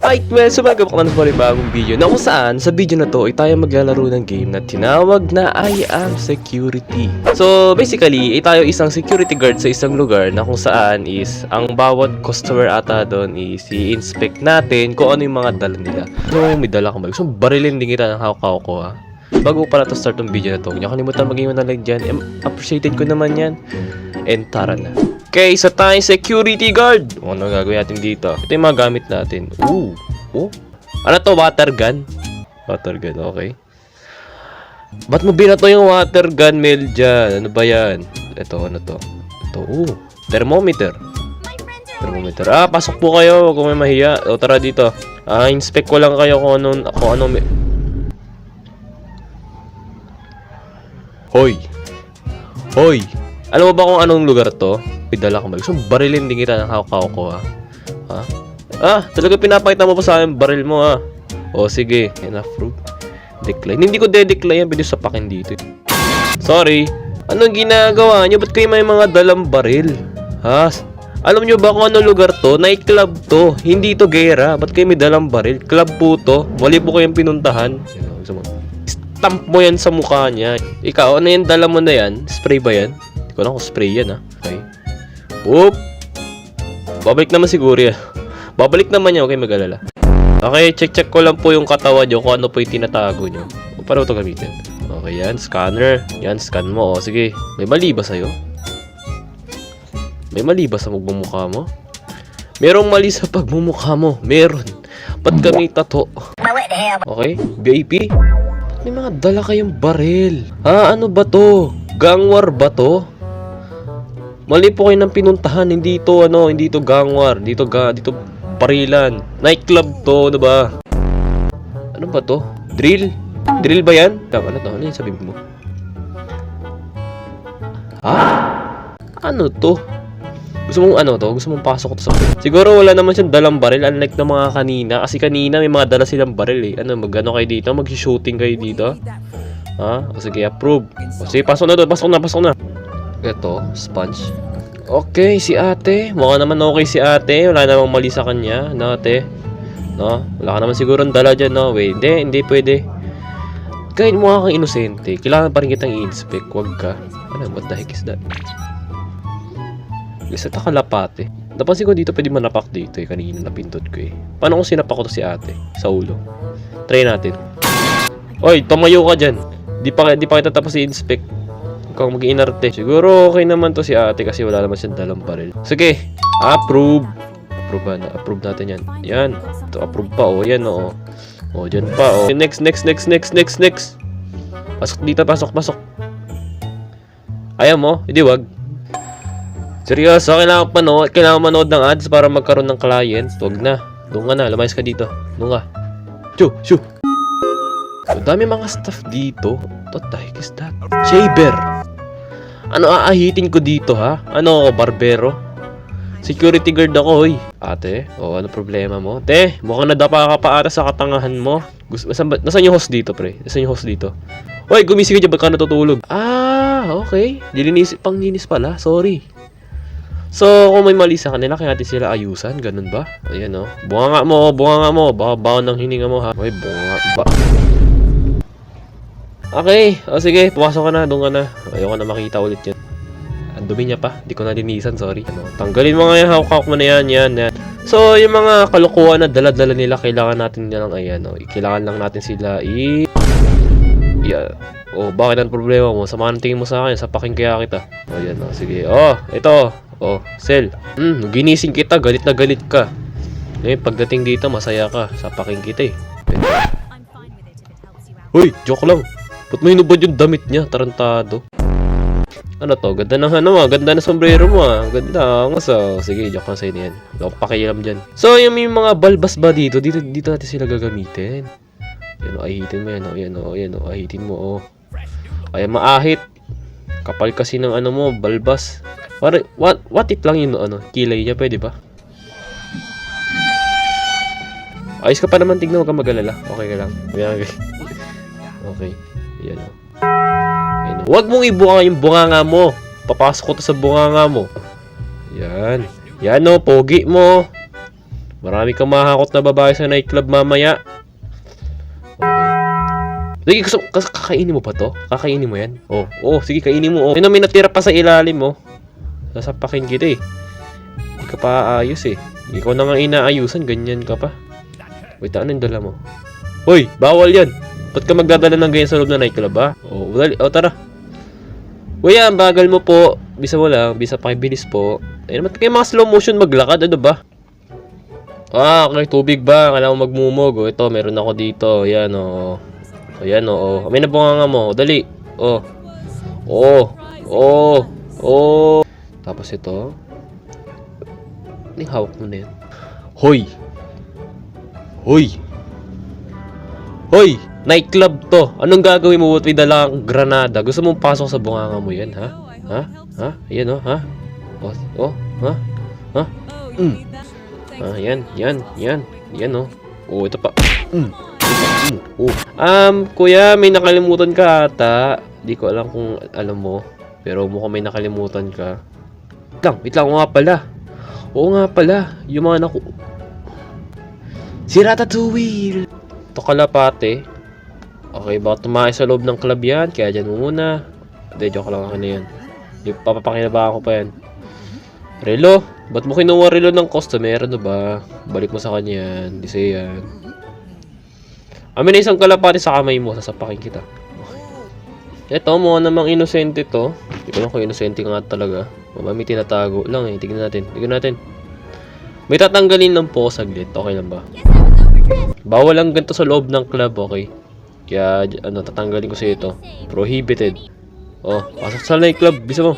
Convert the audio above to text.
Alright, well, sumagabak na sa bagong video na kung saan sa video na to ay tayo maglalaro ng game na tinawag na I Am Security. So, basically, ay tayo isang security guard sa isang lugar na kung saan is ang bawat customer ata doon is i-inspect natin kung ano yung mga dala nila. So, may dala ka ba? So, barilin din kita ng hawak ko ha. Bago pala to start ng video na to, huwag niyo kalimutan mag-iwan ng like dyan. Appreciated ko naman yan. And tara na. Okay, isa tayong security guard. Ano gagawin natin dito? Ito yung mga gamit natin. Oh. Ano to? Water gun? Water gun, okay. Ba't mo binato yung water gun, Mel, dyan? Ano ba yan? Ito, ano to? Ito, thermometer. Thermometer. Pasok po kayo. Huwag kung may mahiya. O, tara dito. Inspect ko lang kayo kung ano may... Hoy! Alam mo ba kung anong lugar to? Pidala ka mag. So, barilin din kita ng hawak ko, ha? Talaga pinapakita mo pa sa akin baril mo, ha? O, sige. Enough proof. Decline. Hindi ko de-decline yan. Pwede sapakin dito. Sorry. Anong ginagawa nyo? Ba't kayo may mga dalang baril? Ha? Alam nyo ba kung anong lugar to? Nightclub to. Hindi to gera. Ba't kayo may dalang baril? Club po to. Mali po kayong pinuntahan. Stamp mo yan sa mukha niya. Ikaw, ano yan? Dala mo na yan? Spray ba yan? Hindi ko lang kung spray yan, ha? Okay. Whoop! Babalik naman siguro yan. Babalik naman yan. Okay, mag-alala. Okay, check ko lang po yung katawan nyo kung ano po yung tinatago nyo. Paano ito gamitin? Okay, yan. Scanner. Yan, scan mo. O, sige. May mali ba sa'yo? May mali ba sa magmumukha mo? Merong mali sa pagmumukha mo. Meron. Ba't kami tato? Okay, VIP. May mga dala kayong baril. Ano ba to? Gangwar ba to? Mali po kayo ng pinuntahan. Hindi to gangwar. Dito barilan. Nightclub to, ba? Ano ba to? Drill? Drill ba yan? Ano to? Ano yung sabi mo? Ano to? Gusto mong pasok to sa... Siguro wala naman siyang dalang baril unlike ng mga kanina. Kasi kanina may mga dala silang baril eh. Mag-ano kayo dito? Mag-shooting kayo dito? O sige, approve. O sige, pasok na doon. Pasok na. Ito, sponge. Okay, si ate. Mukha naman okay si ate. Wala namang mali sa kanya. No, ate? No? Wala ka naman siguro ang dala dyan, no? Wait, hindi pwede. Kahit mukha kang inosente, kailangan pa rin kitang i-inspect. Huwag ka. What the heck is that? Isa ta kalapate. Napansin ko dito pwede manapak dito eh. Kanina napindot ko eh. Paano kung sinapak ko to si ate? Sa ulo. Try natin. Oy, tumayo ka dyan. Di pa kita tapos i-inspect. Huwag kang mag-inarte. Siguro okay naman to si ate kasi wala naman siyang dalang baril. Sige. Approve. Approve natin yan. Yan. Ito, approve pa. Yan o. Dyan pa. Next. Pasok dito. Pasok. Ayaw mo? Hindi wag. Seryoso, kailangan manood ng ads para magkaroon ng client. Huwag na. Doon ka na. Lumayas ka dito. Doon ka. Shoo. Ang dami mga stuff dito. What the heck is that? Shaver. Ano aahitin ko dito, ha? Ano ako, barbero? Security guard ako, hoy. Ate, ano problema mo? Te, mukhang nadapa ka pa ata sa katangahan mo. Nasaan yung host dito, pre? Nasaan yung host dito? Hoy, gumising ka dyan. Ba't ka natutulog? Okay. Panglinis pala. Sorry. So, kung may mali sa kanila, kaya natin sila ayusan. Ganun ba? Ayan, o. Bunga nga mo. Baka baon ng hininga mo, ha? Uy, bunga ba? Okay. Sige. Pumasok ka na. Doon ka na. Ayoko na makita ulit yan. Ang dumi niya pa. Di ko na linisan. Sorry. Tanggalin mo nga yung hawak mo na yan. So, yung mga kalukuhan na dala-dala nila, kailangan natin nilang, ayan, o. Kailangan lang natin sila bakit ang problema mo? Samahan tingin mo sa akin. Sapakin kaya kita. Ayan, o. Sige. Ito. Sel. Ginising kita, galit na galit ka. Ngayon, pagdating dito, masaya ka. Sapakin kita eh. Hoy, joke lang. Ba't mo hinubad yung damit niya? Tarantado. Ano to? Ganda ng ganda na sombrero mo Ganda. Sige, joke lang sa'yo na yan. Huwag pakialam dyan. So, yung may mga balbas ba dito? Dito natin sila gagamitin. Yan ahitin mo yan ahitin mo Ay, maahit. Kapal kasi ng mo, balbas. What it lang yun, kilay niya, pwede ba? Ayos ka pa naman, tignan, huwag kang mag-alala. Okay ka lang. Okay. Yan Huwag mong ibunga yung bunganga mo. Papasok ko to sa bunganga mo. Yan. Pogi mo. Marami kang mahakot na babae sa nightclub mamaya. Okay. Sige, kakainin mo pa to? Kakainin mo yan? Sige, kainin mo. May natira pa sa ilalim, Sasapakin kita, Hindi ka pa aayos, Ikaw na nga inaayusan, ganyan ka pa. Wait, ano yung dala mo? Hoy, bawal yan! Ba't ka magdadala ng ganyan sa loob ng nightclub, ha? Tara. Kuya, ang bagal mo po. Bisa mo lang, bisa pakibilis po. Naman kayo mga slow motion maglakad, ano ba? Okay, tubig ba? Kailangan mo magmumog. Ito, meron ako dito. Yan, Ayan, May nabunganga mo. Dali. Tapos ito. Ano yung hawak mo na yan? Hoy! Nightclub to. Anong gagawin mo? May dala kang granada. Gusto mong pasok sa bunganga mo yan, ha? Ayan, ha? Yan, ito pa. Kuya, may nakalimutan ka ata. Di ko alam kung alam mo. Pero mukhang may nakalimutan ka. Wait lang, Oo nga pala. Yung mga si Ratatouille! Ito kalapate. Okay, baka tumahay sa loob ng club yan. Kaya dyan muna. Hindi, joke lang ako na yan. Papapakinabahan ko pa yan. Relo, ba't mo kinuha relo ng customer? Ano ba? Balik mo sa kanya yan. Di siya yan. Amin na isang kalapate sa kamay mo. Sasapakin kita. Okay. Ito, mukha namang inosente to. Hindi ko lang kung inosente nga talaga. May tinatago lang Tignan natin. May tatanggalin lang po saglit. Okay lang ba? Bawal lang ganito sa loob ng club, okay? Kaya, tatanggalin ko sa ito. Prohibited. Pasok sa nightclub. Bisa mo.